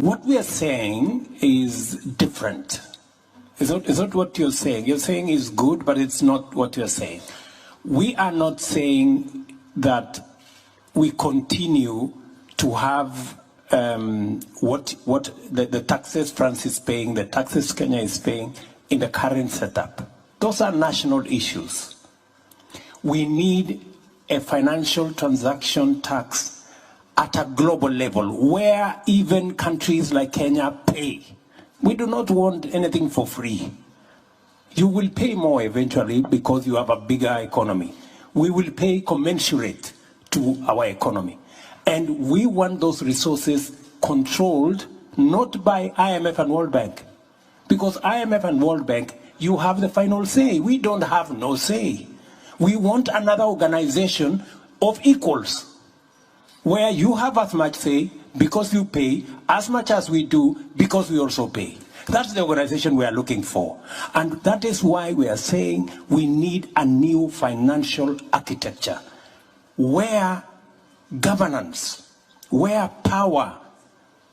what we are saying is different. It's not what you're saying. You're saying is good, but it's not what you're saying. We are not saying that we continue to have what the taxes France is paying, the taxes Kenya is paying in the current setup. Those are national issues. We need a financial transaction tax at a global level where even countries like Kenya pay. We do not want anything for free. You will pay more eventually because you have a bigger economy. We will pay commensurate to our economy. And we want those resources controlled not by IMF and World Bank. Because IMF and World Bank, you have the final say. We don't have no say. We want another organization of equals, where you have as much say because you pay, as much as we do because we also pay. That's the organization we are looking for. And that is why we are saying we need a new financial architecture, where governance, where power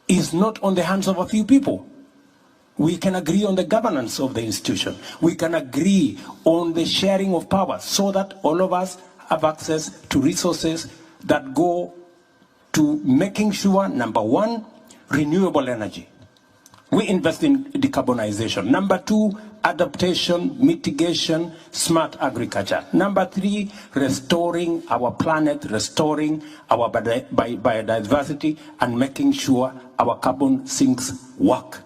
is not on the hands of a few people. We can agree on the governance of the institution. We can agree on the sharing of power so that all of us have access to resources that go to making sure, number one, renewable energy. We invest in decarbonization. Number two, adaptation, mitigation, smart agriculture. Number three, restoring our planet, restoring our biodiversity, and making sure our carbon sinks work.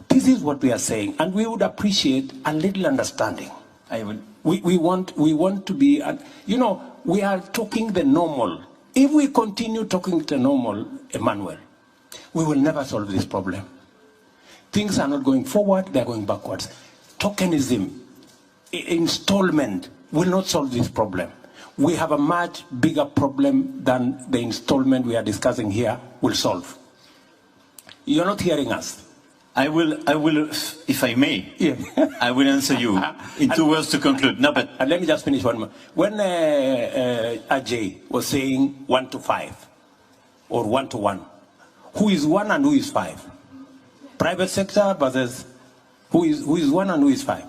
This is what we are saying, and we would appreciate a little understanding. We want to be, we are talking the normal. If we continue talking the normal, Emmanuel, we will never solve this problem. Things are not going forward, they're going backwards. Tokenism, installment will not solve this problem. We have a much bigger problem than the installment we are discussing here will solve. You're not hearing us. I will, if I may, yeah. I will answer you in 2 words to conclude. No, but let me just finish one more. When Ajay was saying 1 to 5, or 1 to 1, who is 1 and who is 5? Private sector versus who is 1 and who is 5?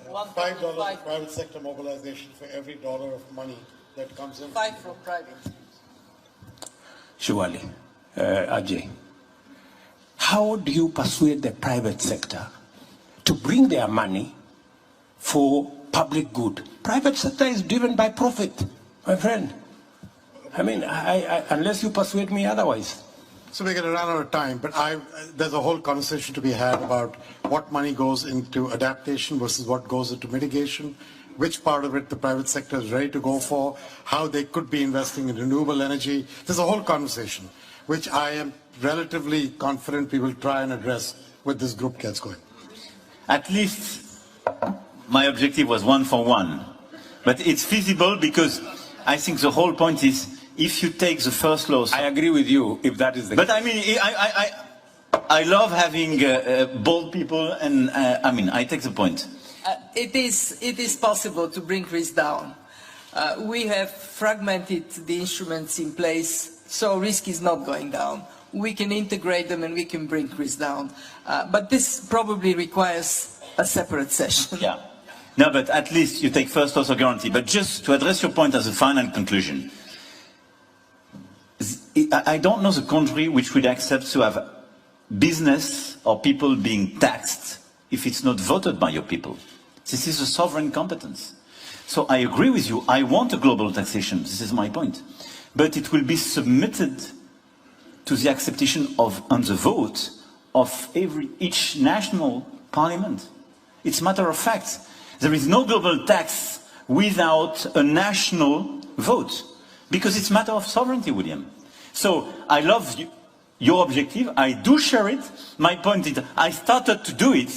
$5 of private sector mobilization for every dollar of money that comes in. 5 from private. Surely, Ajay. How do you persuade the private sector to bring their money for public good? Private sector is driven by profit, my friend. I mean, unless you persuade me otherwise. So we're going to run out of time, but there's a whole conversation to be had about what money goes into adaptation versus what goes into mitigation, which part of it the private sector is ready to go for, how they could be investing in renewable energy. There's a whole conversation, which I am relatively confident we will try and address when this group gets going. At least my objective was 1 for 1. But it's feasible because I think the whole point is if you take the first loss. I agree with you if that is the case. But I mean, I love having bold people, and I mean, I take the point. It is possible to bring risk down. We have fragmented the instruments in place, so risk is not going down. We can integrate them and we can bring risk down. But this probably requires a separate session. Yeah. No, but at least you take first loss or guarantee. But just to address your point as a final conclusion, I don't know the country which would accept to have business or people being taxed if it's not voted by your people. This is a sovereign competence. So I agree with you. I want a global taxation. This is my point. But it will be submitted to the acceptation of, and the vote of each national parliament. It's a matter of fact. There is no global tax without a national vote, because it's a matter of sovereignty, William. So I love your objective. I do share it. My point is I started to do it,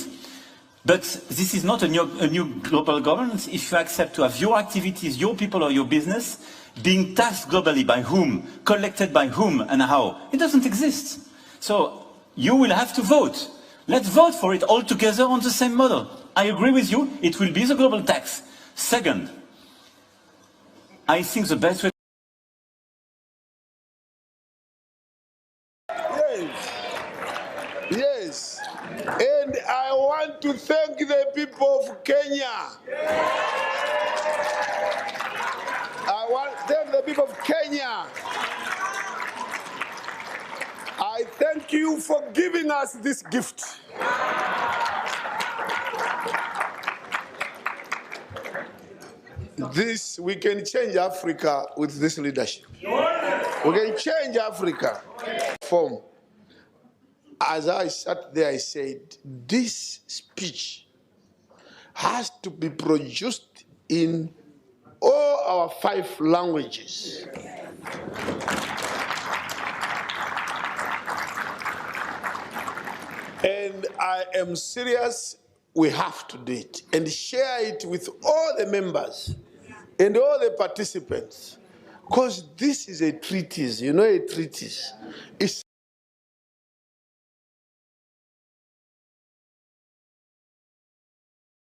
but this is not a new global governance if you accept to have your activities, your people or your business being taxed globally by whom, collected by whom and how. It doesn't exist. So you will have to vote. Let's vote for it all together on the same model. I agree with you. It will be the global tax. Second, I think the best way Yes. And I want to thank the people of Kenya. I want to thank the people of Kenya. I thank you for giving us this gift. We can change Africa with this leadership. We can change Africa. As I sat there, I said, this speech has to be produced in all our 5 languages. And I am serious, we have to do it and share it with all the members and all the participants. Because this is a treatise, you know, a treatise. It's